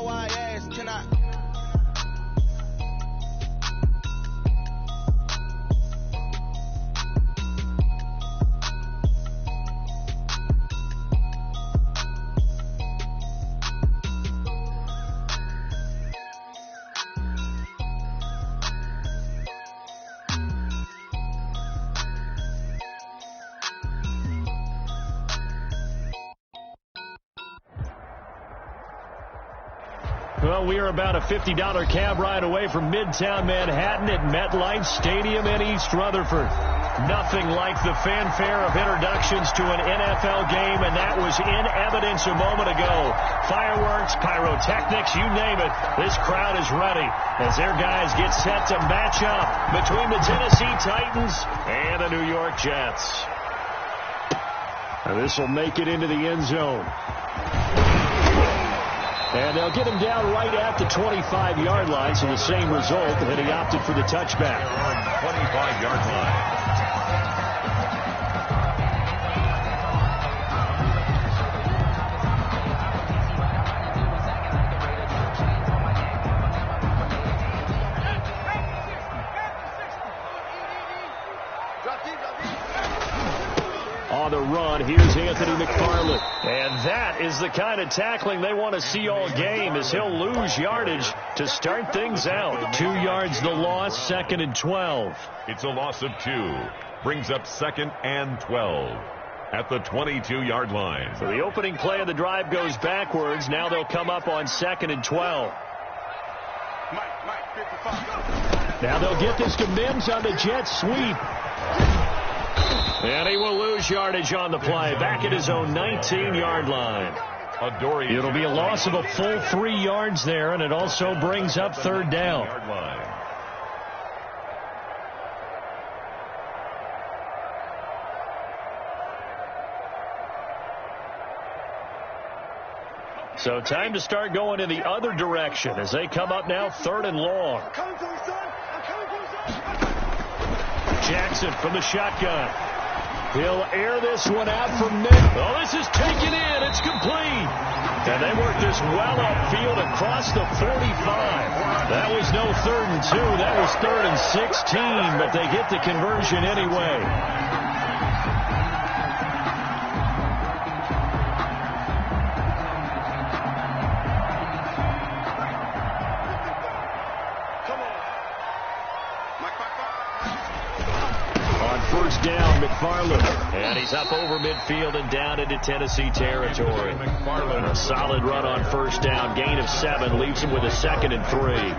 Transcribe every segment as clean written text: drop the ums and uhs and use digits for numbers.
know why I asked, can I? Well, we are about a $50 cab ride away from Midtown Manhattan at MetLife Stadium in East Rutherford. Nothing like the fanfare of introductions to an NFL game, and that was in evidence a moment ago. Fireworks, pyrotechnics, you name it. This crowd is ready as their guys get set to match up between the Tennessee Titans and the New York Jets. And this will make it into the end zone. And they'll get him down right at the 25-yard line, so the same result, and he opted for the touchback. 25-yard line. On the run, here's Anthony McFarland. And that is the kind of tackling they want to see all game, as he'll lose yardage to start things out. 2 yards the loss, 2nd and 12. It's a loss of 2. Brings up 2nd and 12 at the 22-yard line. So the opening play of the drive goes backwards. Now they'll come up on 2nd and 12. Now they'll get this to Mims on the jet sweep. And he will lose yardage on the play, back at his own 19-yard line. It'll be a loss of a full 3 yards there, and it also brings up 3rd down. So time to start going in the other direction as they come up now 3rd and long. Jackson from the shotgun. He'll air this one out from mid. Oh, this is taken in. It's complete. And they work this well upfield across the 45. That was no 3rd and 2. That was 3rd and 16, but they get the conversion anyway. Down McFarland, and he's up over midfield and down into Tennessee territory. McFarland, a solid run on 1st down, gain of 7, leaves him with a 2nd and 3.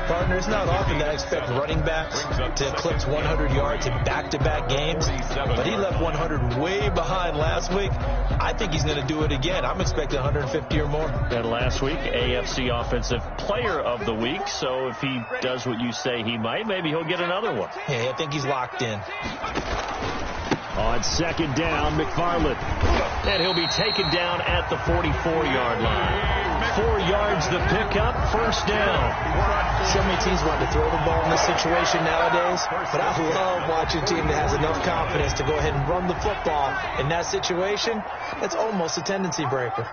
Partner, it's not often that I expect running backs to eclipse 100 yards in back-to-back games, but he left 100 way behind last week. I think he's going to do it again. I'm expecting 150 or more. And last week, AFC Offensive Player of the Week, so if he does what you say he might, maybe he'll get another one. Yeah, I think he's locked in. On 2nd down, McFarland. And he'll be taken down at the 44-yard line. 4 yards the pickup, 1st down. So many teams want to throw the ball in this situation nowadays, but I love watching a team that has enough confidence to go ahead and run the football. In that situation, that's almost a tendency breaker.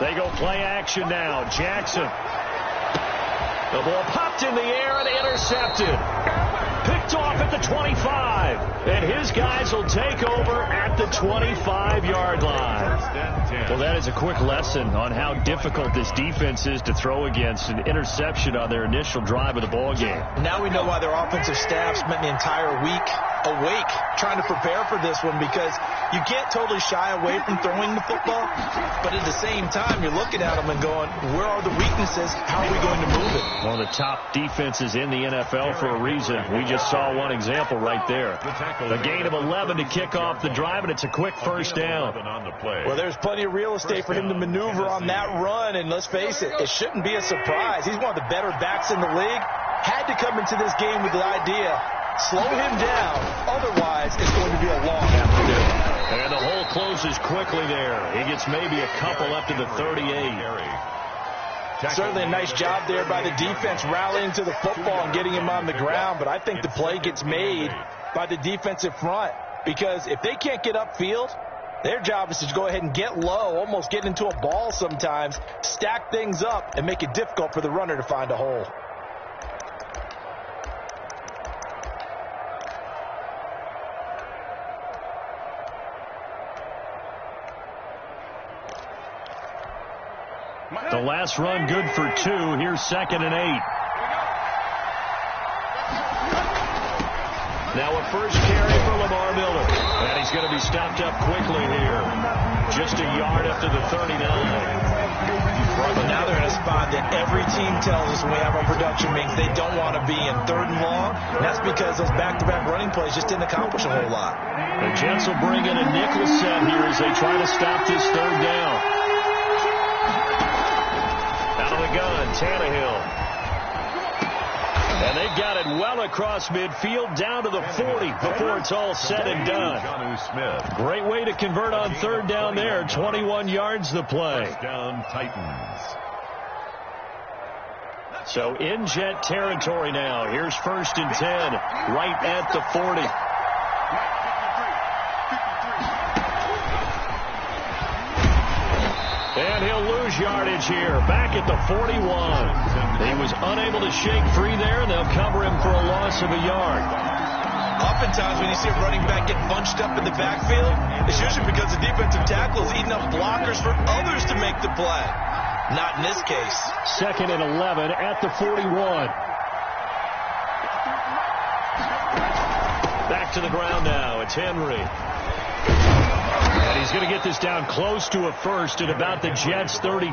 They go play action now. Jackson. The ball popped in the air and intercepted. Picked off at the 25. And his guys will take over at the 25-yard line. Well, that is a quick lesson on how difficult this defense is to throw against. An interception on their initial drive of the ball game. Now we know why their offensive staff spent the entire week awake trying to prepare for this one, because you can't totally shy away from throwing the football, but at the same time you're looking at them and going, where are the weaknesses? How are we going to move it? One of the top defenses in the NFL for a reason. We just saw one example right there. A gain of 11 to kick off the drive, and it's a quick 1st down. Well, there's plenty of real estate for him to maneuver on that run, and let's face it, it shouldn't be a surprise. He's one of the better backs in the league. Had to come into this game with the idea, slow him down, otherwise it's going to be a long afternoon. And the hole closes quickly there. He gets maybe a couple up to the 38. Certainly a nice job there by the defense rallying to the football and getting him on the ground, but I think the play gets made by the defensive front, because if they can't get upfield, Their job is to go ahead and get low, almost get into a ball sometimes, stack things up, and make it difficult for the runner to find a hole. The last run good for 2. Here's 2nd and 8. Now a first carry for Lamar Miller. And he's going to be stopped up quickly here. Just a yard up to the 39. But now they're in a spot that every team tells us when we have our production meetings they don't want to be in, 3rd and long. And that's because those back-to-back running plays just didn't accomplish a whole lot. The Jets will bring in a nickel set here as they try to stop this 3rd down. Out of the gun, Tannehill. And they've got it well across midfield, down to the 40 before it's all said and done. Great way to convert on 3rd down there. 21 yards the play. Down Titans. So in Jet territory now. Here's 1st and 10, right at the 40. And he'll lose yardage here, back at the 41. He was unable to shake free there, and they'll cover him for a loss of a yard. Oftentimes when you see a running back get bunched up in the backfield, it's usually because the defensive tackle is eating up blockers for others to make the play. Not in this case. 2nd and 11 at the 41. Back to the ground now. It's Henry. And he's going to get this down close to a first at about the Jets' 32.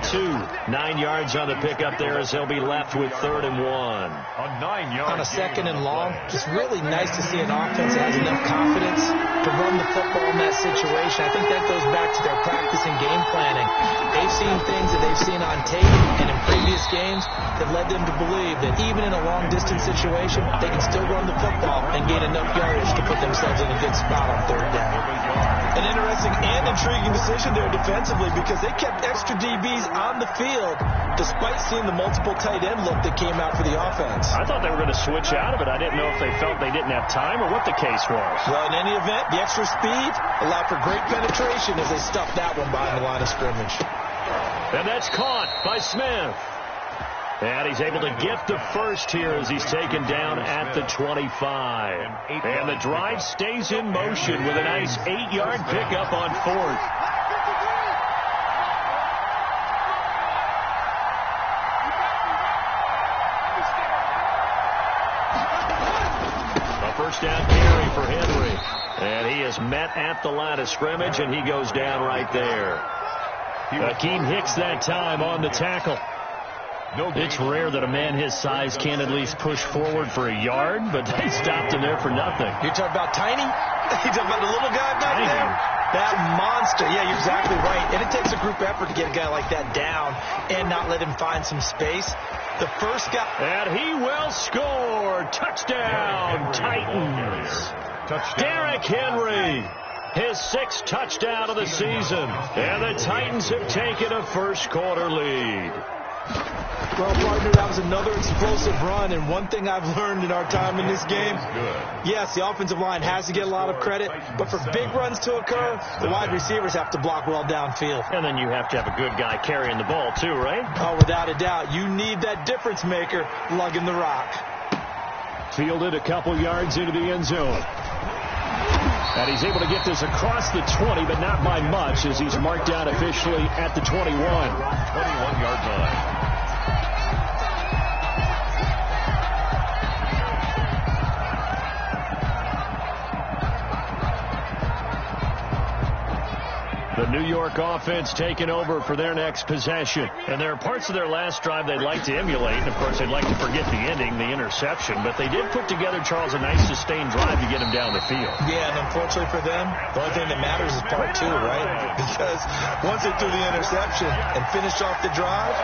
9 yards on the pickup there as they'll be left with 3rd and 1. A 9-yard on a 2nd and long, it's really nice to see an offense that has enough confidence to run the football in that situation. I think that goes back to their practice and game planning. They've seen things that they've seen on tape and in previous games that led them to believe that even in a long-distance situation, they can still run the football and gain enough yardage to put themselves in a good spot on 3rd down. An interesting and intriguing decision there defensively because they kept extra DBs on the field despite seeing the multiple tight end look that came out for the offense. I thought they were going to switch out of it. I didn't know if they felt they didn't have time or what the case was. Well, in any event, the extra speed allowed for great penetration as they stuffed that one behind the line of scrimmage. And that's caught by Smith. And he's able to get the first here as he's taken down at the 25. And the drive stays in motion with a nice 8-yard pickup on 4th. A first down carry for Henry. And he is met at the line of scrimmage, and he goes down right there. Akeem Hicks that time on the tackle. It's rare that a man his size can't at least push forward for a yard, but they stopped him there for nothing. You're talking about Tiny? You're talking about the little guy back Tiny. there? That monster. Yeah, you're exactly right. And it takes a group effort to get a guy like that down and not let him find some space. The first guy. And he will score. Touchdown, Titans. Derrick Henry. His 6th touchdown of the season. And the Titans have taken a first-quarter lead. Well, partner, that was another explosive run, and one thing I've learned in our time in this game, yes, the offensive line has to get a lot of credit, but for big runs to occur, the wide receivers have to block well downfield. And then you have to have a good guy carrying the ball, too, right? Oh, without a doubt. You need that difference maker lugging the rock. Fielded a couple yards into the end zone. And he's able to get this across the 20, but not by much, as he's marked down officially at the 21. 21-yard line. The New York offense taking over for their next possession. And there are parts of their last drive they'd like to emulate. And, of course, they'd like to forget the ending, the interception. But they did put together, Charles, a nice sustained drive to get him down the field. Yeah, and unfortunately for them, the only thing that matters is part 2, right? Because once they threw the interception and finished off the drive,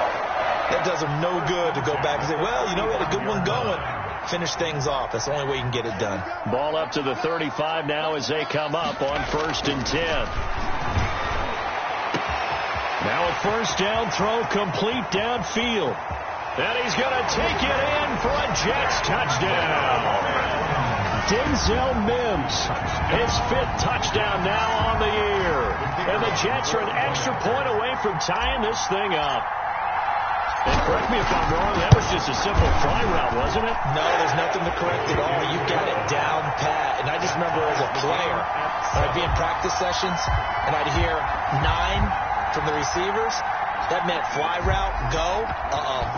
that does them no good to go back and say, well, you know, we had a good one going. Finish things off. That's the only way you can get it done. Ball up to the 35 now as they come up on 1st and 10. Now a first down throw complete downfield. And he's going to take it in for a Jets touchdown. Denzel Mims. His 5th touchdown now on the year. And the Jets are an extra point away from tying this thing up. And correct me if I'm wrong, that was just a simple fly route, wasn't it? No, there's nothing to correct at all. You got it down pat. And I just remember as a player, I'd be in practice sessions, and I'd hear 9 from the receivers. That meant fly route, go,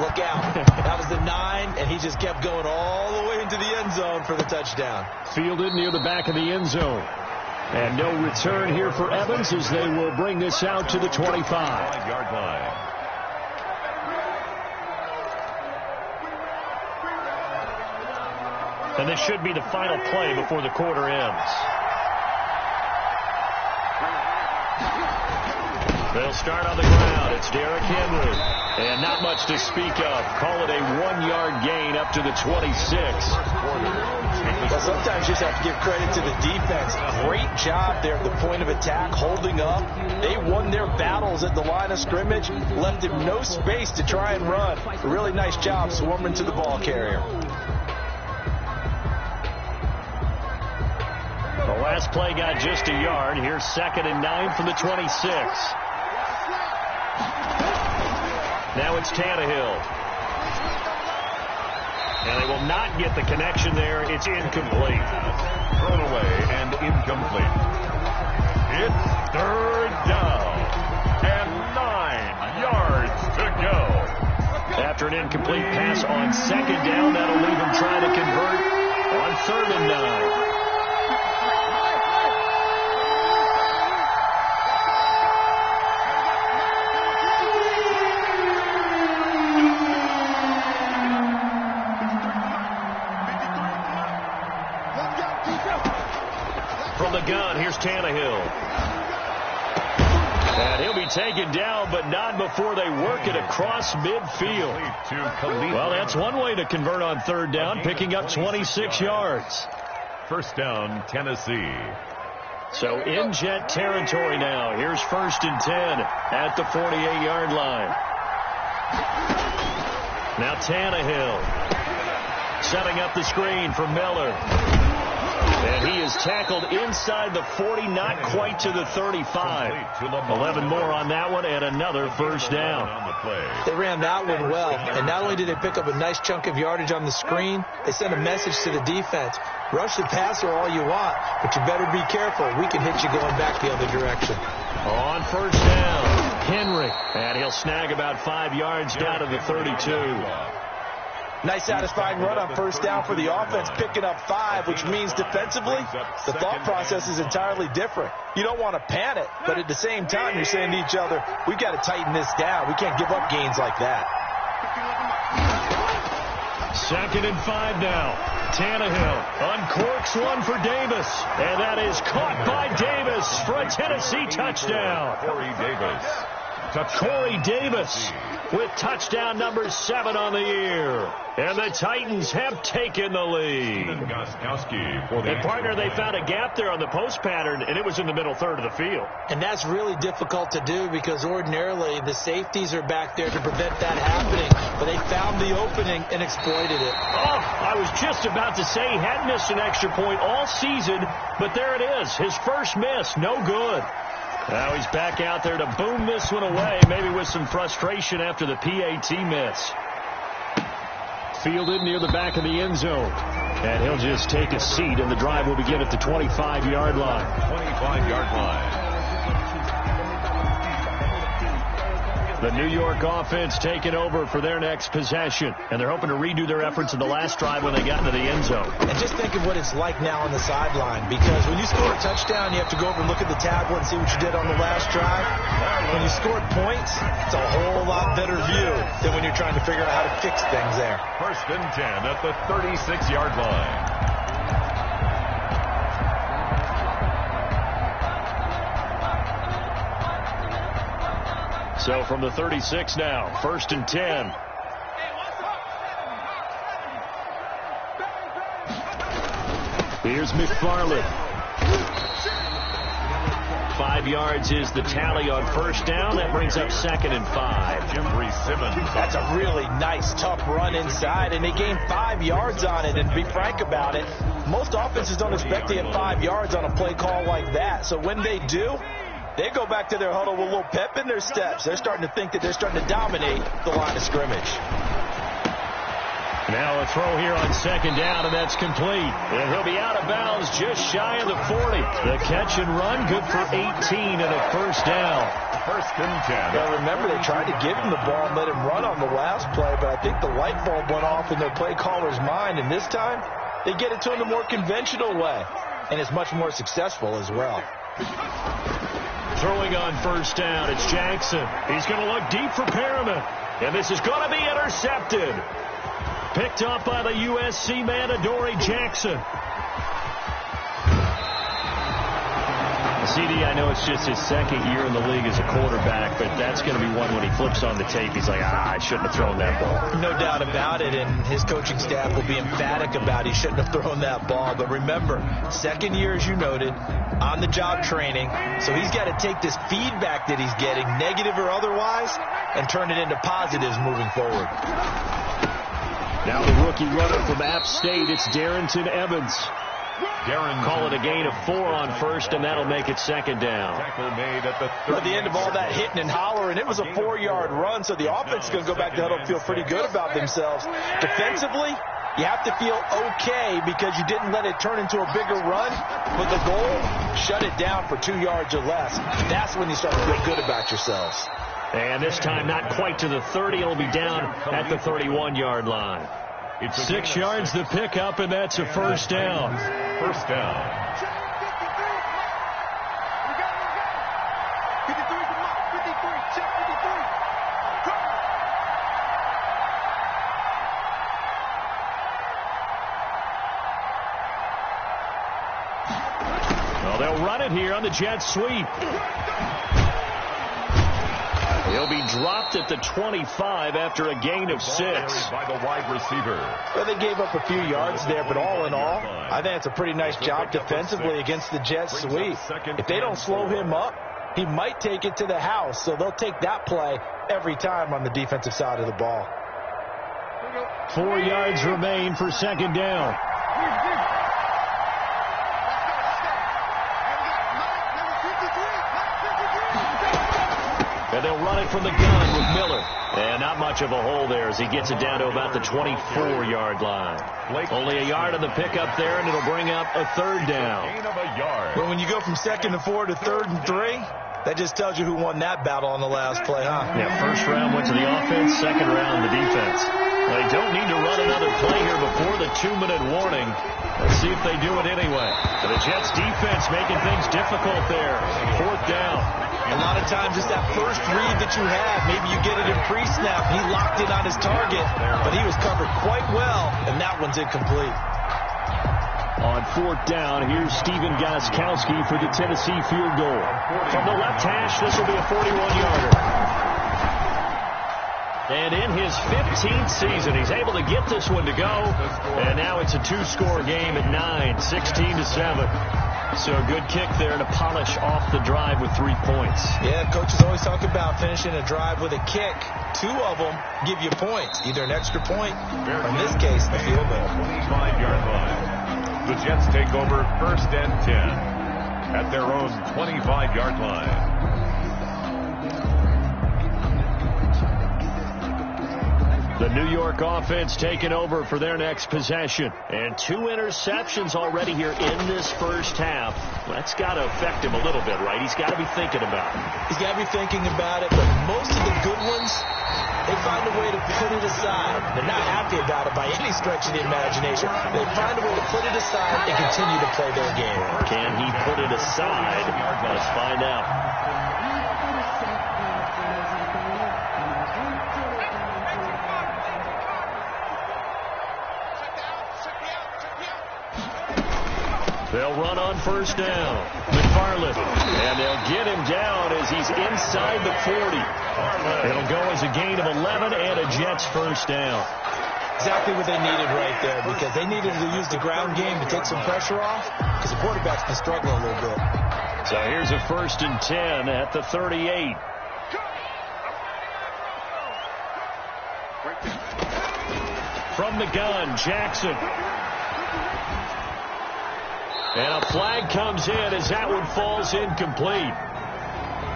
look out. That was the 9, and he just kept going all the way into the end zone for the touchdown. Fielded near the back of the end zone. And no return here for Evans as they will bring this out to the 25-yard line. And this should be the final play before the quarter ends. They'll start on the ground. It's Derrick Henry. And not much to speak of. Call it a 1-yard gain up to the 26. Well, sometimes you just have to give credit to the defense. Great job there at the point of attack, holding up. They won their battles at the line of scrimmage, left him no space to try and run. A really nice job swarming to the ball carrier. The last play got just a yard. Here's 2nd and 9 from the 26. Now it's Tannehill. And they will not get the connection there. It's incomplete. Thrown away and incomplete. It's 3rd down and 9 yards to go. After an incomplete pass on 2nd down, that'll leave him trying to convert on 3rd and 9. From the gun, here's Tannehill. And he'll be taken down, but not before they work it across midfield. Well, that's one way to convert on 3rd down, picking up 26 yards. 1st down, Tennessee. So in Jet territory now. Here's 1st and 10 at the 48-yard line. Now Tannehill setting up the screen for Miller. And he is tackled inside the 40, not quite to the 35. 11 more on that one, and another 1st down. They ran that one well, and not only did they pick up a nice chunk of yardage on the screen, they sent a message to the defense. Rush the passer all you want, but you better be careful. We can hit you going back the other direction. On 1st down, Henry. And he'll snag about 5 yards down to the 32. Nice satisfying run on 1st down for the offense, picking up 5, which means defensively, the thought process is entirely different. You don't want to panic, but at the same time, you're saying to each other, we've got to tighten this down. We can't give up gains like that. 2nd and 5 now. Tannehill uncorks one for Davis. And that is caught by Davis for a Tennessee touchdown. Corey Davis with touchdown number 7 on the year. And the Titans have taken the lead. And partner, they found a gap there on the post pattern, and it was in the middle 3rd of the field. And that's really difficult to do because ordinarily the safeties are back there to prevent that happening. But they found the opening and exploited it. Oh, I was just about to say he had missed an extra point all season, but there it is. His first miss, no good. Now he's back out there to boom this one away, maybe with some frustration after the PAT miss. Fielded near the back of the end zone. And he'll just take a seat, and the drive will begin at the 25-yard line. 25-yard line. The New York offense taking over for their next possession. And they're hoping to redo their efforts in the last drive when they got into the end zone. And just think of what it's like now on the sideline. Because when you score a touchdown, you have to go over and look at the tablet and see what you did on the last drive. When you scored points, it's a whole lot better view than when you're trying to figure out how to fix things there. 1st and 10 at the 36-yard line. So from the 36 now, 1st and 10. Here's McFarland. 5 yards is the tally on first down. That brings up 2nd and 5. Jeffrey Simmons. That's a really nice, tough run inside, and they gained 5 yards on it. And to be frank about it, most offenses don't expect to get 5 yards on a play call like that. So when they do, they go back to their huddle with a little pep in their steps. They're starting to think that they're starting to dominate the line of scrimmage. Now a throw here on 2nd down, and that's complete. And he'll be out of bounds just shy of the 40. The catch and run, good for 18 and a first down. 1st and 10. Now remember, they tried to give him the ball and let him run on the last play, but I think the light bulb went off in their play caller's mind, and this time they get it to him the more conventional way, and it's much more successful as well. Throwing on first down, it's Jackson. He's going to look deep for Perriman, and this is going to be intercepted. Picked up by the USC man, Adoree Jackson. CD, I know it's just his 2nd year in the league as a quarterback, but that's going to be one when he flips on the tape. He's like, I shouldn't have thrown that ball. No doubt about it, and his coaching staff will be emphatic about he shouldn't have thrown that ball. But remember, 2nd year, as you noted, on-the-job training, so he's got to take this feedback that he's getting, negative or otherwise, and turn it into positives moving forward. Now the rookie runner from App State, it's Darrington Evans. Call it a gain of 4 on first, and that'll make it 2nd down. Tackle made at the At the end of all that hitting and hollering, it was a 4-yard run, so the offense is going to go back to huddle and feel pretty good about themselves. Defensively, you have to feel okay because you didn't let it turn into a bigger run, but the goal, shut it down for 2 yards or less. That's when you start to feel good about yourselves. And this time not quite to the 30. It'll be down at the 31-yard line. It's 6 yards the pickup, and that's a first down. First down. Well, they'll run it here on the jet sweep. He'll be dropped at the 25 after a gain of 6. By the wide receiver. Well, they gave up a few yards there, but all in all, I think it's a pretty nice job defensively against the jet sweep. If they don't slow him up, he might take it to the house, so they'll take that play every time on the defensive side of the ball. 4 yards remain for 2nd down. And they'll run it from the gun with Miller. And not much of a hole there as he gets it down to about the 24-yard line. Only a yard on the pickup there, and it'll bring up a 3rd down. Gain of a yard. But when you go from 2nd and 4 to 3rd and 3, that just tells you who won that battle on the last play, huh? Yeah, first round went to the offense, 2nd round the defense. They don't need to run another play here before the 2-minute warning. Let's see if they do it anyway. The Jets defense making things difficult there. 4th down. A lot of times it's that first read that you have. Maybe you get it in pre-snap. He locked in on his target, but he was covered quite well, and that one's incomplete. On 4th down, here's Stephen Gostkowski for the Tennessee field goal. From the left hash, this will be a 41-yarder. And in his 15th season, he's able to get this one to go. And now it's a 2-score game at 9, 16-7. So a good kick there to polish off the drive with 3 points. Yeah, coaches always talk about finishing a drive with a kick. 2 of them give you points, either an extra point, or in this case, a field goal. 25-yard line. The Jets take over 1st and 10 at their own 25-yard line. The New York offense taking over for their next possession. And 2 interceptions already here in this first half. That's got to affect him a little bit, right? He's got to be thinking about it. He's got to be thinking about it, but most of the good ones, they find a way to put it aside. They're not happy about it by any stretch of the imagination. They find a way to put it aside and continue to play their game. Can he put it aside? Let's find out. They'll run on 1st down. McFarland. And they'll get him down as he's inside the 40. It'll go as a gain of 11 and a Jets 1st down. Exactly what they needed right there, because they needed to use the ground game to take some pressure off, because the quarterback's been struggling a little bit. So here's a 1st and 10 at the 38. From the gun, Jackson. And a flag comes in as that one falls incomplete.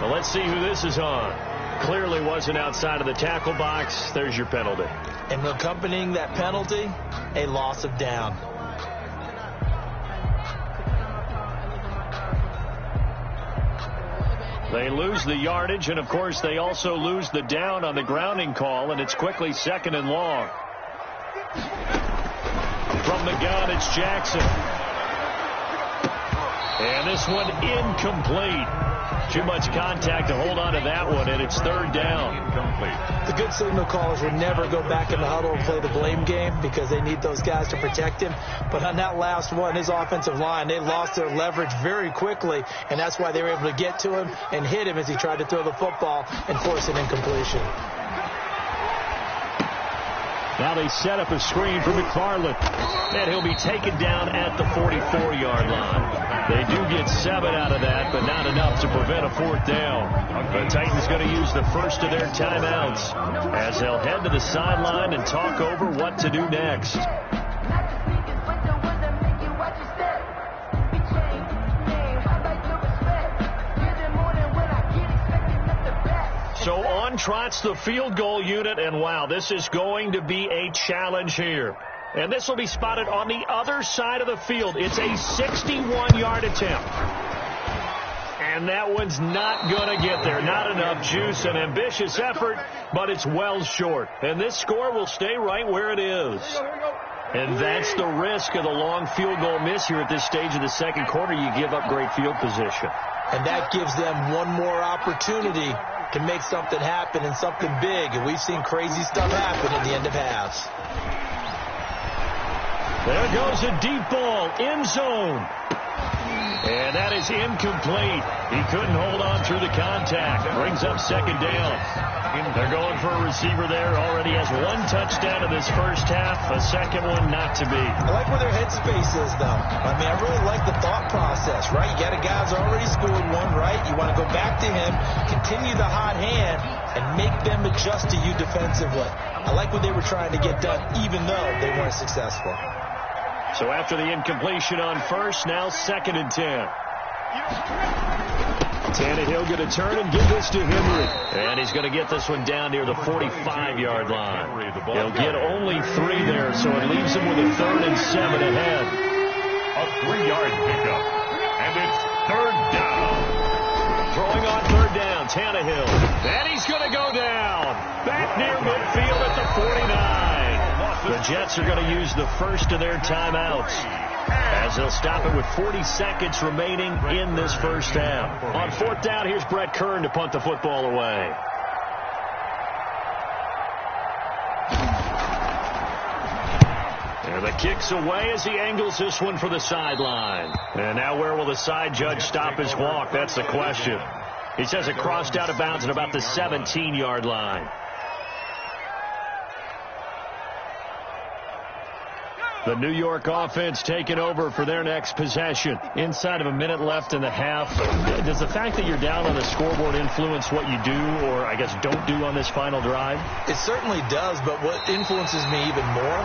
Well, let's see who this is on. Clearly wasn't outside of the tackle box. There's your penalty. And accompanying that penalty, a loss of down. They lose the yardage, and, of course, they also lose the down on the grounding call, and it's quickly 2nd and long. From the gun, it's Jackson. And this one incomplete. Too much contact to hold on to that one, and it's 3rd down. The good signal callers would never go back in the huddle and play the blame game because they need those guys to protect him. But on that last one, his offensive line, they lost their leverage very quickly, and that's why they were able to get to him and hit him as he tried to throw the football and force an incompletion. Now they set up a screen for McFarland, and he'll be taken down at the 44-yard line. They do get 7 out of that, but not enough to prevent a 4th down. The Titans going to use the first of their timeouts as they'll head to the sideline and talk over what to do next. So on trots the field goal unit, and wow, this is going to be a challenge here. And this will be spotted on the other side of the field. It's a 61-yard attempt. And that one's not going to get there. Not enough juice, an ambitious effort, but it's well short. And this score will stay right where it is. And that's the risk of the long field goal miss here at this stage of the second quarter. You give up great field position. And that gives them one more opportunity to make something happen and something big. And we've seen crazy stuff happen at the end of halves. There goes a deep ball, end zone. And that is incomplete. He couldn't hold on through the contact. Brings up 2nd down. They're going for a receiver there. Already has 1 touchdown in this first half. A second one not to be. I like where their headspace is, though. I mean, I really like the thought process, right? You got a guy who's already scored one, right? You want to go back to him, continue the hot hand, and make them adjust to you defensively. I like what they were trying to get done, even though they weren't successful. So after the incompletion on first, now 2nd and 10. Tannehill going to turn and give this to Henry. And he's going to get this one down near the 45-yard line. He'll get only 3 there, so it leaves him with a 3rd and 7 ahead. A 3-yard pickup. And it's 3rd down. Throwing on 3rd down, Tannehill. And he's going to go down. Back near midfield at the 49. The Jets are going to use the first of their timeouts as they'll stop it with 40 seconds remaining in this first half. On 4th down, here's Brett Kern to punt the football away. And the kick's away as he angles this one for the sideline. And now where will the side judge stop his walk? That's the question. He says it crossed out of bounds at about the 17-yard line. The New York offense taking over for their next possession. Inside of a minute left in the half. Does the fact that you're down on the scoreboard influence what you do, or I guess don't do on this final drive? It certainly does, but what influences me even more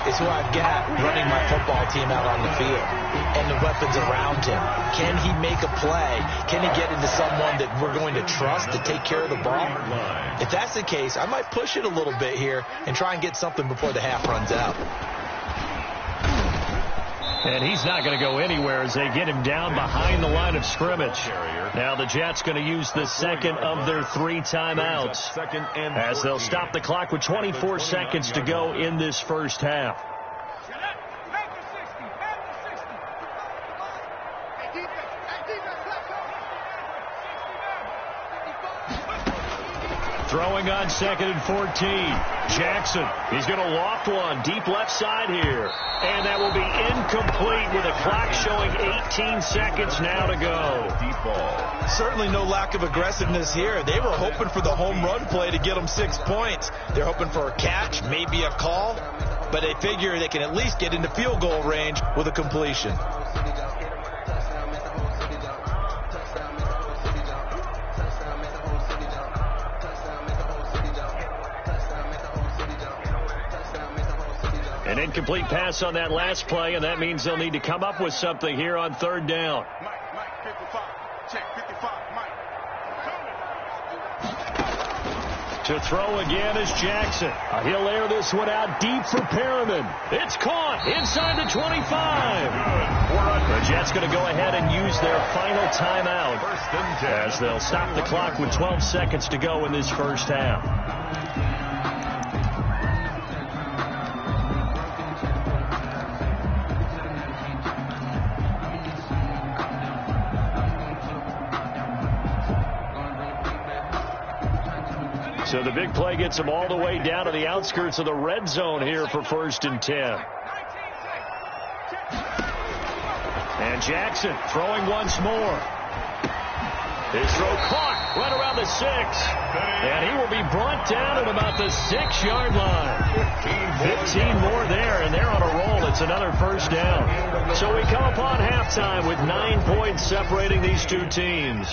is who I've got running my football team out on the field and the weapons around him. Can he make a play? Can he get into someone that we're going to trust to take care of the ball? If that's the case, I might push it a little bit here and try and get something before the half runs out. And he's not going to go anywhere as they get him down behind the line of scrimmage. Now the Jets going to use the second of their 3 timeouts as they'll stop the clock with 24 seconds to go in this first half. Throwing on 2nd and 14. Jackson, he's going to loft one deep left side here. And that will be incomplete with a clock showing 18 seconds now to go. Deep ball. Certainly no lack of aggressiveness here. They were hoping for the home run play to get them 6 points. They're hoping for a catch, maybe a call, but they figure they can at least get into field goal range with a completion. An incomplete pass on that last play, and that means they'll need to come up with something here on third down. Mike, 55. Check, 55, Mike. To throw again is Jackson. He'll air this one out deep for Perriman. It's caught inside the 25. The Jets going to go ahead and use their final timeout as they'll stop the clock with 12 seconds to go in this first half. So the big play gets them all the way down to the outskirts of the red zone here for 1st and 10. And Jackson throwing once more. His throw caught right around the 6. And he will be brought down at about the 6-yard line. 15 more there, and they're on a roll. It's another first down. So we come upon halftime with 9 points separating these two teams.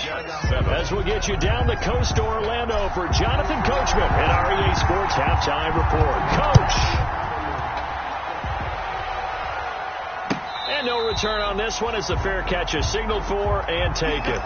As we'll get you down the coast to Orlando for Jonathan Coachman at REA Sports Halftime Report. Coach! And no return on this one as the fair catch is signaled for and taken.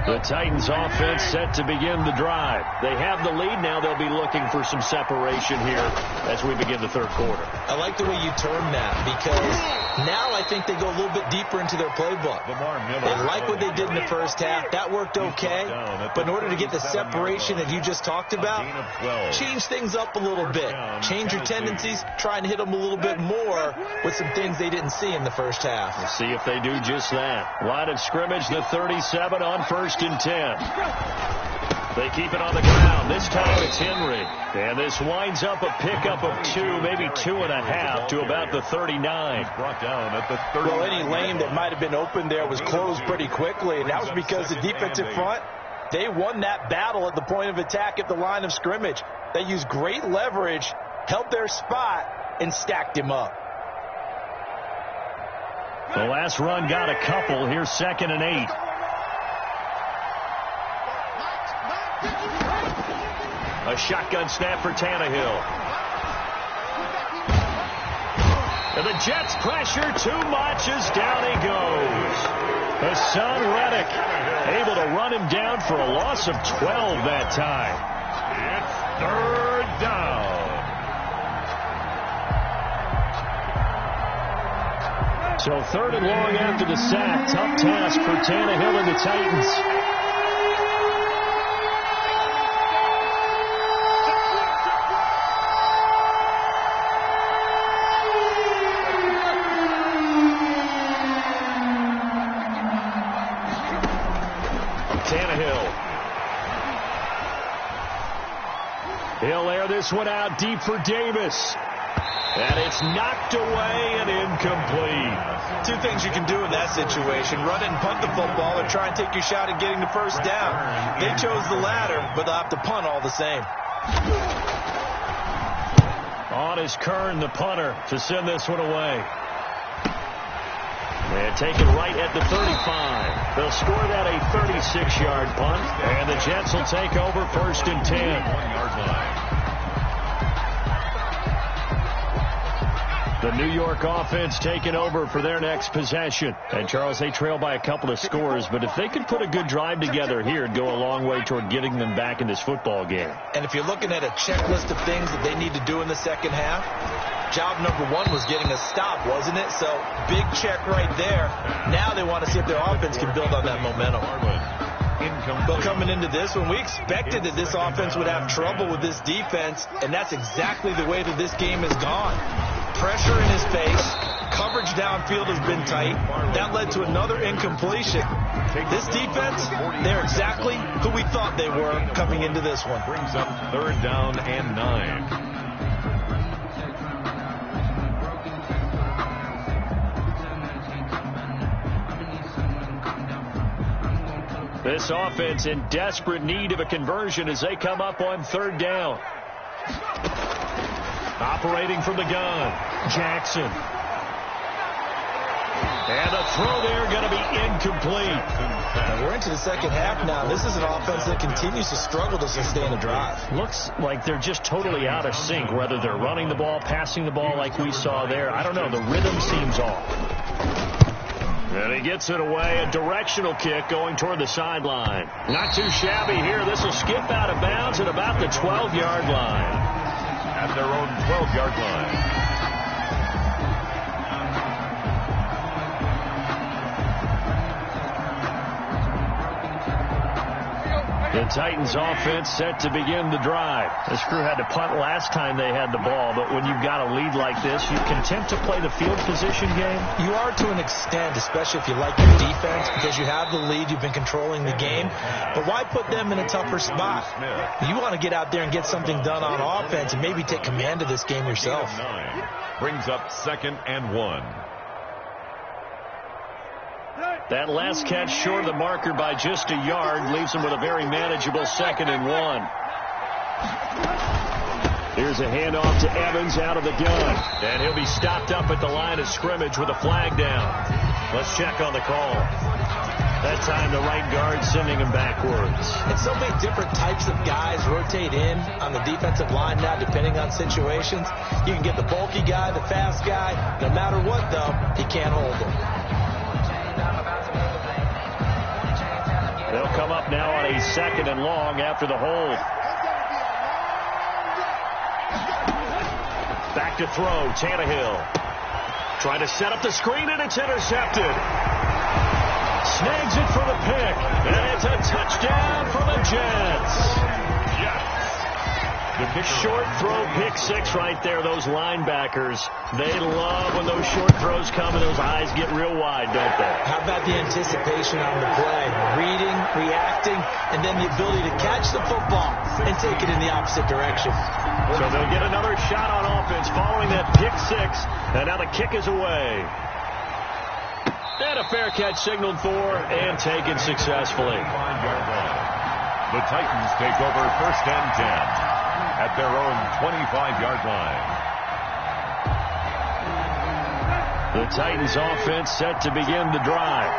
The Titans offense set to begin the drive. They have the lead. Now they'll be looking for some separation here as we begin the third quarter. I like the way you term that because now I think they go a little bit deeper into their playbook. They like what they did in the first half. That worked okay. But in order to get the separation that you just talked about, change things up a little bit. Change your tendencies. Try and hit them a little bit more with some things they didn't see in the first half. We'll see if they do just that. Line of scrimmage, the 37 on 1st and 10. They keep it on the ground. This time it's Henry. And this winds up a pickup of 2, maybe 2.5 to about the 39. Brought down at the 39. Well, any lane that might have been open there was closed pretty quickly, and that was because the defensive front, they won that battle at the point of attack at the line of scrimmage. They used great leverage, held their spot, and stacked him up. The last run got a couple. Here's 2nd and 8. A shotgun snap for Tannehill. And the Jets pressure too much as down he goes. Hassan Reddick able to run him down for a loss of 12 that time. It's 3rd down. So 3rd and long after the sack. Tough task for Tannehill and the Titans. He'll air this one out deep for Davis. And it's knocked away and incomplete. Two things you can do in that situation. Run and punt the football or try and take your shot at getting the first down. They chose the latter, but they'll have to punt all the same. On is Kern, the punter, to send this one away. And taken right at the 35. They'll score that a 36-yard punt. And the Jets will take over 1st and 10. 1-yard line. The New York offense taking over for their next possession. And, Charles, they trail by a couple of scores, but if they could put a good drive together here, it'd go a long way toward getting them back in this football game. And if you're looking at a checklist of things that they need to do in the second half, job number 1 was getting a stop, wasn't it? So, big check right there. Now they want to see if their offense can build on that momentum. But coming into this one, we expected that this offense would have trouble with this defense, and that's exactly the way that this game has gone. Pressure in his face. Coverage downfield has been tight. That led to another incompletion. This defense, they're exactly who we thought they were coming into this one. Brings up 3rd down and 9. This offense in desperate need of a conversion as they come up on third down. Operating from the gun, Jackson. And a throw there going to be incomplete. We're into the second half now. This is an offense that continues to struggle to sustain a drive. Looks like they're just totally out of sync, whether they're running the ball, passing the ball like we saw there. I don't know. The rhythm seems off. And he gets it away. A directional kick going toward the sideline. Not too shabby here. This will skip out of bounds at about the 12-yard line. At their own 12-yard line. The Titans offense set to begin the drive. This crew had to punt last time they had the ball, but when you've got a lead like this, you content to play the field position game? You are to an extent, especially if you like your defense, because you have the lead, you've been controlling the game. But why put them in a tougher spot? You want to get out there and get something done on offense and maybe take command of this game yourself. Brings up 2nd and 1. That last catch short of the marker by just a yard leaves them with a very manageable 2nd and 1. Here's a handoff to Evans out of the gun. And he'll be stopped up at the line of scrimmage with a flag down. Let's check on the call. That time the right guard sending him backwards. And so many different types of guys rotate in on the defensive line now depending on situations. You can get the bulky guy, the fast guy. No matter what, though, he can't hold him. They'll come up now on a 2nd and long after the hold. Back to throw, Tannehill. Trying to set up the screen, and it's intercepted. Snags it for the pick, and it's a touchdown for the Jets. The short throw, pick six right there. Those linebackers, they love when those short throws come and those eyes get real wide, don't they? How about the anticipation on the play? Reading, reacting, and then the ability to catch the football and take it in the opposite direction. So they'll get another shot on offense following that pick six, and now the kick is away. And a fair catch signaled for and taken successfully. The Titans take over 1st and 10. At their own 25-yard line. The Titans offense set to begin the drive.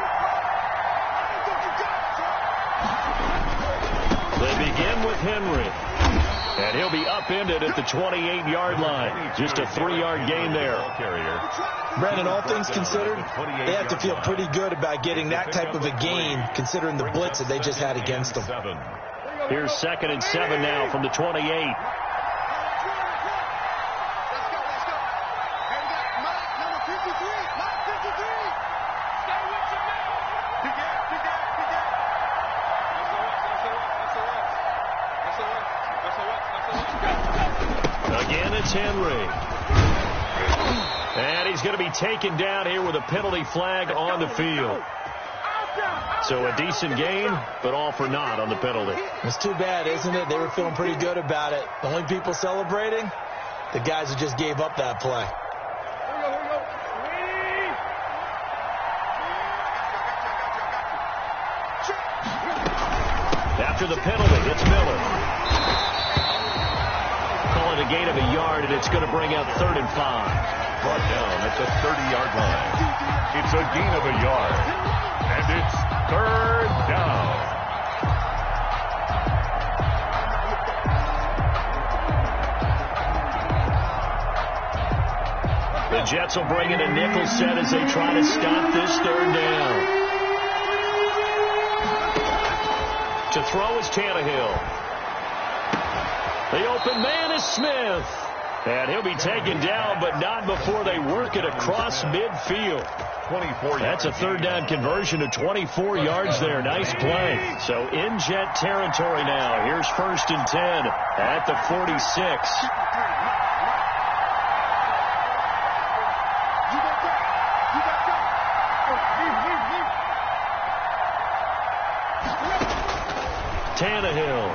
They begin with Henry. And he'll be upended at the 28-yard line. Just a 3-yard gain there. Brandon, all things considered, they have to feel pretty good about getting that type of a gain considering the blitz that they just had against them. Here's 2nd and 7 now from the 28. Again, it's Henry. And he's going to be taken down here with a penalty flag on the field. So a decent gain, but all for naught on the penalty. It's too bad, isn't it? They were feeling pretty good about it. The only people celebrating, the guys who just gave up that play. After the penalty, it's Miller. Call it a gain of a yard, and it's going to bring up 3rd and 5. Brought down at the 30-yard line. It's a gain of a yard. And it's 3rd down. The Jets will bring in a nickel set as they try to stop this 3rd down. To throw is Tannehill. The open man is Smith. And he'll be taken down, but not before they work it across midfield. 24. That's a 3rd down conversion of 24 yards there. Nice play. So in Jet territory now. Here's 1st and 10 at the 46. Tannehill.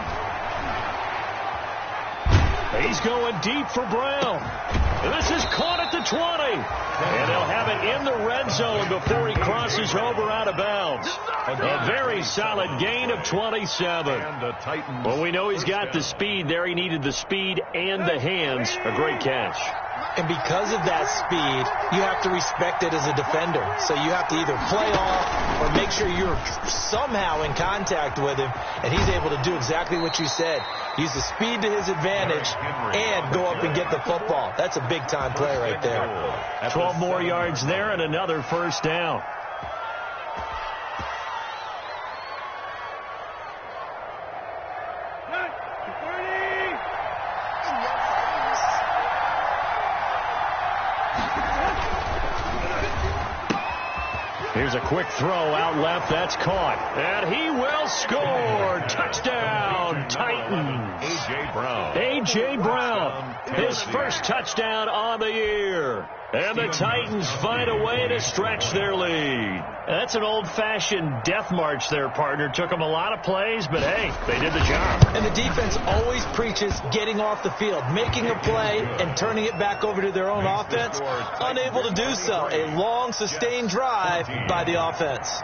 He's going deep for Brown. This is caught at the 20. And they'll have it in the red zone before he crosses over out of bounds. A very solid gain of 27. Well, we know he's got the speed there. He needed the speed and the hands. A great catch. And because of that speed, you have to respect it as a defender. So you have to either play off or make sure you're somehow in contact with him, and he's able to do exactly what you said. Use the speed to his advantage and go up and get the football. That's a big-time play right there. 12 more yards there and another first down. Here's a quick throw out left. That's caught. And he will score. Touchdown, Titans. A.J. Brown. A.J. Brown, his first touchdown on the year. And the Titans find a way to stretch their lead. That's an old-fashioned death march there, partner. Took them a lot of plays, but, hey, they did the job. And the defense always preaches getting off the field, making a play, and turning it back over to their own offense. Unable to do so. A long, sustained drive by the offense.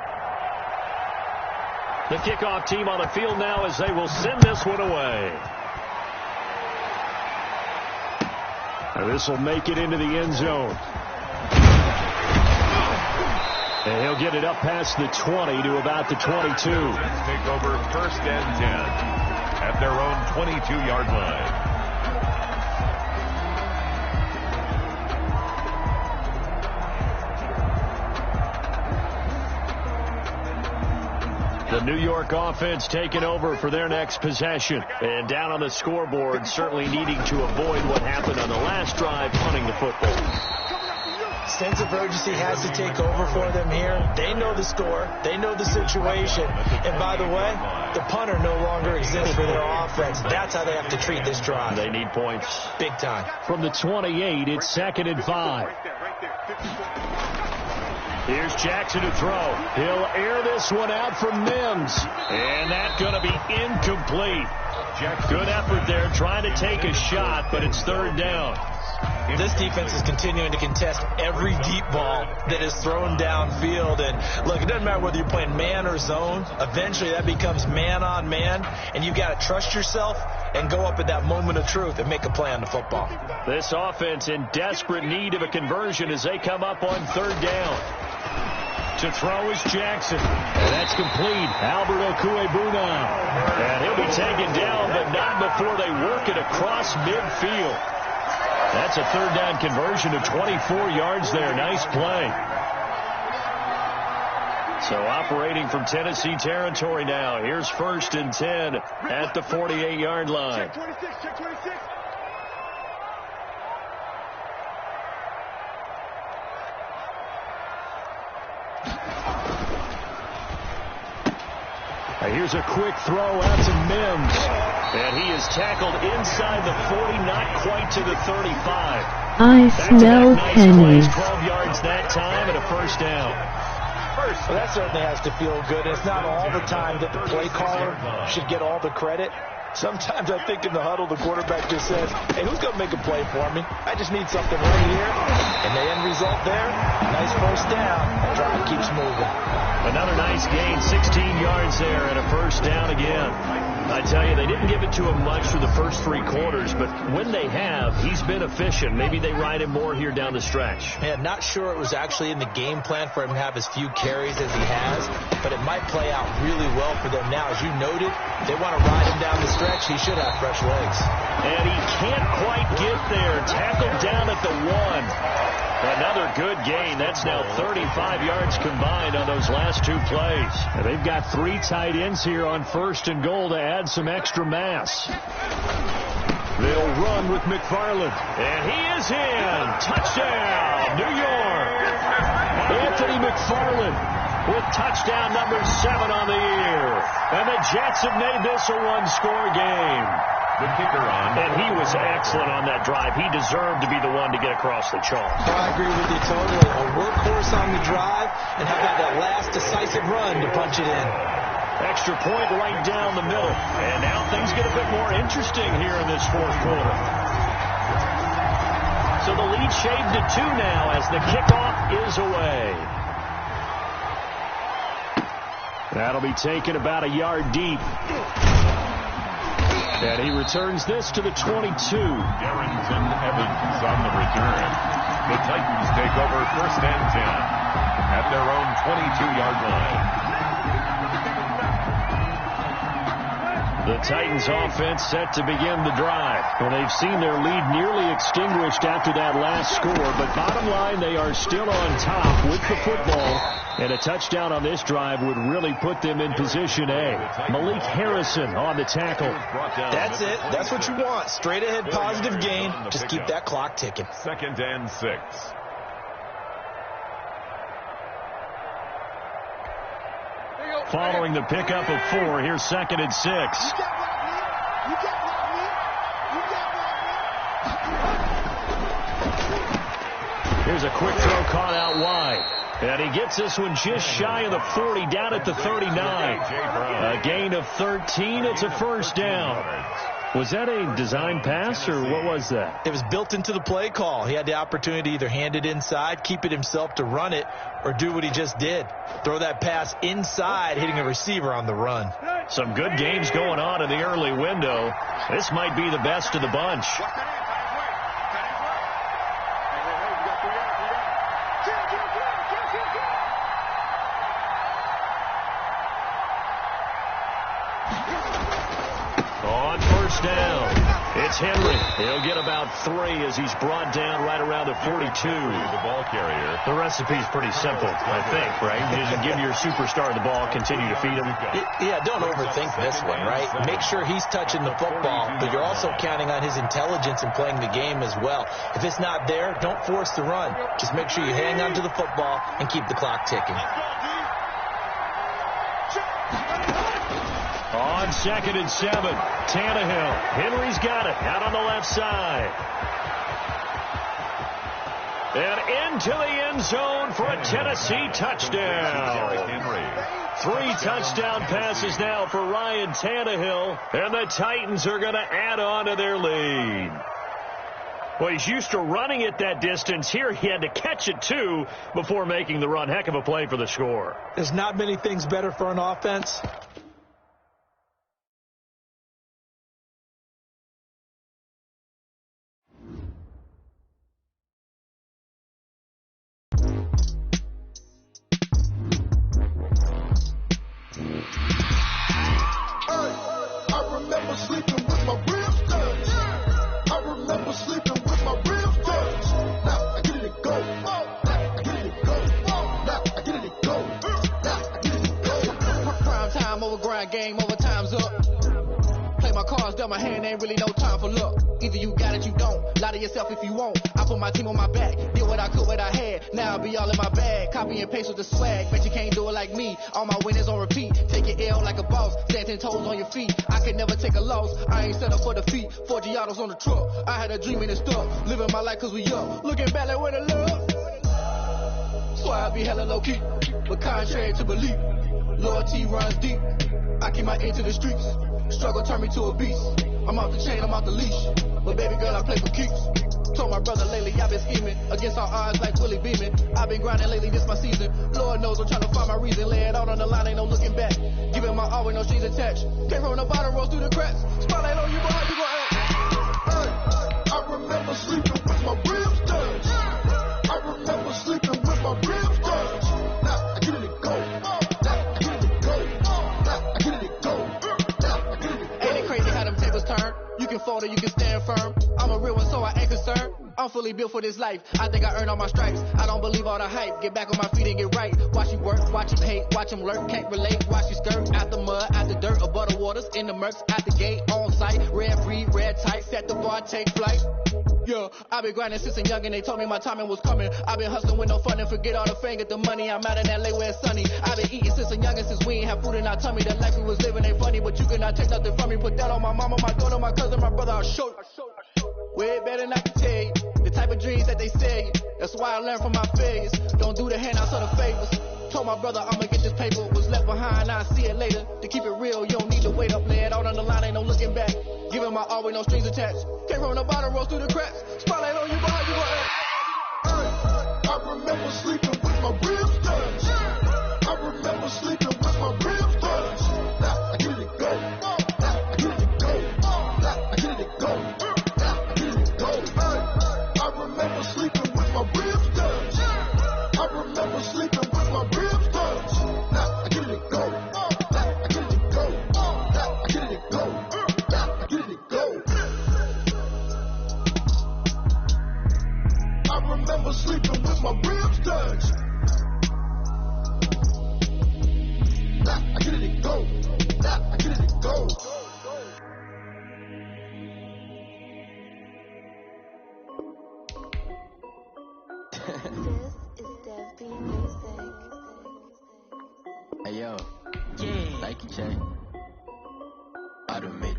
The kickoff team on the field now as they will send this one away. And this will make it into the end zone. And he'll get it up past the 20 to about the 22. Take over first and 10 at their own 22-yard line. The New York offense taking over for their next possession. And down on the scoreboard, certainly needing to avoid what happened on the last drive, punting the football. Sense of urgency has to take over for them here. They know the score. They know the situation. And by the way, the punter no longer exists for their offense. That's how they have to treat this drive. They need points. Big time. From the 28, it's 2nd and 5. Here's Jackson to throw. He'll air this one out from Mims. And that's going to be incomplete. Good effort there trying to take a shot, but it's 3rd down. This defense is continuing to contest every deep ball that is thrown downfield. And look, it doesn't matter whether you're playing man or zone. Eventually that becomes man on man, and you got to trust yourself and go up at that moment of truth and make a play on the football. This offense in desperate need of a conversion as they come up on 3rd down. To throw is Jackson. And that's complete. Albert Okwuegbunam. And he'll be taken down, but not before they work it across midfield. That's a 3rd down conversion of 24 yards there. Nice play. So operating from Tennessee territory now. Here's 1st and 10 at the 48-yard line. Check 26, check 26. Here's a quick throw out to Mims. And he is tackled inside the 40, not quite to the 35. I smell pennies. 12 yards that time and a 1st down. Well, that certainly has to feel good. It's not all the time that the play caller should get all the credit. Sometimes I think in the huddle, the quarterback just says, hey, who's going to make a play for me? I just need something right here. And the end result there, nice 1st down. The drive keeps moving. Another nice gain, 16 yards there and a 1st down again. I tell you, they didn't give it to him much for the first 3 quarters, but when they have, he's been efficient. Maybe they ride him more here down the stretch. Yeah, not sure it was actually in the game plan for him to have as few carries as he has, but it might play out really well for them now. As you noted, they want to ride him down the stretch. He should have fresh legs. And he can't quite get there. Tackled down at the 1. Another good gain. That's now 35 yards combined on those last 2 plays. And they've got 3 tight ends here on 1st and goal to add some extra mass. They'll run with McFarland. And he is in. Touchdown, New York. Anthony McFarland with touchdown number 7 on the year. And the Jets have made this a 1-score game. The kicker on. And he was excellent on that drive. He deserved to be the one to get across the chalk. I agree with you totally. A workhorse on the drive, and how about that last decisive run to punch it in. Extra point right down the middle. And now things get a bit more interesting here in this 4th quarter. So So the lead shaved to 2 now as the kickoff is away. That'll be taken about a yard deep. And he returns this to the 22. Darrington Evans on the return. The Titans take over 1st and 10 at their own 22-yard line. The Titans offense set to begin the drive. Well, they've seen their lead nearly extinguished after that last score, but bottom line, they are still on top with the football, and a touchdown on this drive would really put them in position A. Malik Harrison on the tackle. That's it. That's what you want. Straight ahead positive gain. Just keep that clock ticking. 2nd and 6. Following the pickup of 4, here's 2nd and 6. Here's a quick throw caught out wide. And he gets this one just shy of the 40, down at the 39. A gain of 13. It's a 1st down. Was that a design pass, or what was that? It was built into the play call. He had the opportunity to either hand it inside, keep it himself to run it, or do what he just did. Throw that pass inside, hitting a receiver on the run. Some good games going on in the early window. This might be the best of the bunch. On 1st down, it's Henry. He'll get about 3 as he's brought down right around the 42. The ball carrier. The recipe's pretty simple, I think, right? You just give your superstar the ball, continue to feed him. Yeah, don't overthink this one, right? Make sure he's touching the football, but you're also counting on his intelligence in playing the game as well. If it's not there, don't force the run. Just make sure you hang on to the football and keep the clock ticking. On 2nd and 7, Tannehill. Henry's got it out on the left side. And into the end zone for a Tennessee touchdown. 3 touchdown passes now for Ryan Tannehill, and the Titans are going to add on to their lead. Well, he's used to running it that distance. Here he had to catch it, too, before making the run. Heck of a play for the score. There's not many things better for an offense. Game over, time's up. Play my cards, dealt my hand, ain't really no time for luck. Either you got it, you don't. Lie to yourself if you won't. I put my team on my back, did what I could, what I had. Now I'll be all in my bag, copy and paste with the swag. Bet you can't do it like me. All my winners on repeat. Take your L like a boss, stand 10 toes on your feet. I can never take a loss. I ain't set up for defeat. 4 Giottos on the truck. I had a dream and it's stuck. Living my life cause we up. Looking back like where the love. So I be hella low key, but contrary to belief. Loyalty runs deep. I keep my ear to the streets. Struggle turned me to a beast. I'm off the chain, I'm off the leash. But baby girl, I play for keeps. Told my brother lately, I've been scheming. Against all odds like Willie Beeman. I've been grinding lately, this my season. Lord knows I'm trying to find my reason. Lay it out on the line, ain't no looking back. Giving my all with no strings attached. Came from the bottom, rose through the cracks. Spotlight on you, but how you gon' act? I remember sleeping with my ribs touched. I remember sleeping with my ribs touched. Now I get it and go. Turn. You can fold or you can stand firm. I'm a real one, so I ain't concerned. I'm fully built for this life. I think I earned all my stripes. I don't believe all the hype. Get back on my feet and get right. Watch you work, watch him hate, watch him lurk. Can't relate, watch you skirt. Out the mud, out the dirt, above the waters, in the murks, out the gate, on site. Red free, red tight, set the bar, take flight. Yeah, I've been grinding since I'm young and they told me my timing was coming. I've been hustling with no fun and forget all the fame, get the money. I'm out in LA where it's sunny. I've been eating since I'm young and since we ain't have food in our tummy. The life we was living ain't funny, but you cannot take nothing from me. Put that on my mama, my daughter, my cousin, my brother, I'll show you. Way better than I can tell you. The type of dreams that they sell you. That's why I learned from my failures. Don't do the handouts or the favors. Told my brother I'ma get this paper. Was left behind, I'll see it later. To keep it real, you don't need to wait up. Lay it out on the line, ain't no looking back. Giving my all with no strings attached. Came from the bottom, rose through the cracks. Spotlight on you, but how you gon' act? never sleeping with my ribs touched. I get it and go. I get it and go. This is Dev B Music. Hey yo, yeah, Nike check. I done made it.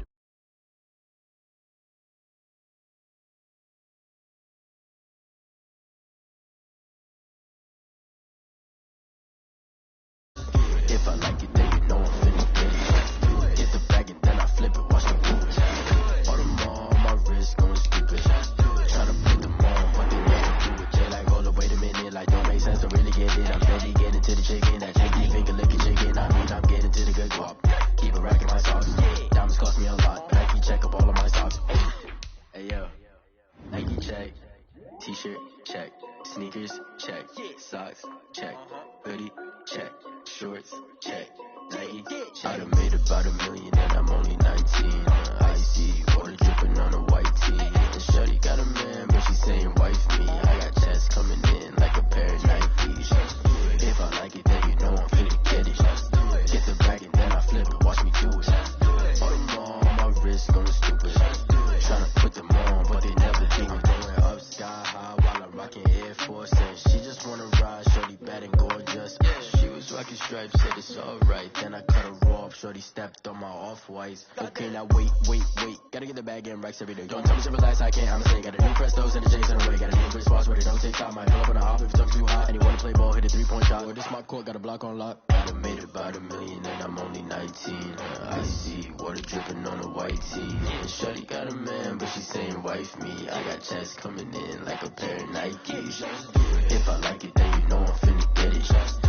If I like it, then you know I'm finna get it. Get the bag and then I flip it, watch me do it. All them on my wrist going stupid. Tryna put them on, but they never do it. Jay like, hold up, wait a minute, like don't make sense to really get it. I'm steady getting to the chicken, that chicky finger licking chicken. I mean, I'm getting to the good guap. Keep a rack in my socks. Diamonds cost me a lot. Nike check up all of my socks. Hey yo, Nike check. T-shirt check. Sneakers check. Socks check. Hoodie check. Shorts check. Nike. I done made about $1 million and I'm only 19. Icy water dripping on a white tee. And shorty got a man, but she saying wife me. I got checks coming in like a pair of Nikes. If I like it, then you know I'm finna get it. Get the bag and then I flip it, watch me do it. All them on my wrist going stupid. Tryna put them on, but they never do it. Going up sky high while I'm rocking Air Force. And she just wanna ride, shorty bad and gorgeous. She was rocking stripes, said it's alright. Then I cut her off, shorty stepped on my off-whites. Okay, now wait. Gotta get the bag and racks every day. Don't tell me to relax, I can't, I'ma say. Got a new Prestos and the J's in the way. Got a new Chris Boss, but it don't take time. I pull up on a hop if it's up too hot. And you wanna play ball, hit a 3-point shot. With this mock court, got a block on lock. I done made about $1 million and I'm only 19. Icy water dripping on a white tee. And shorty got a man, but she saying wife me. I got checks coming in like a pair of Nikes. If I like it, then you know I'm finna get it.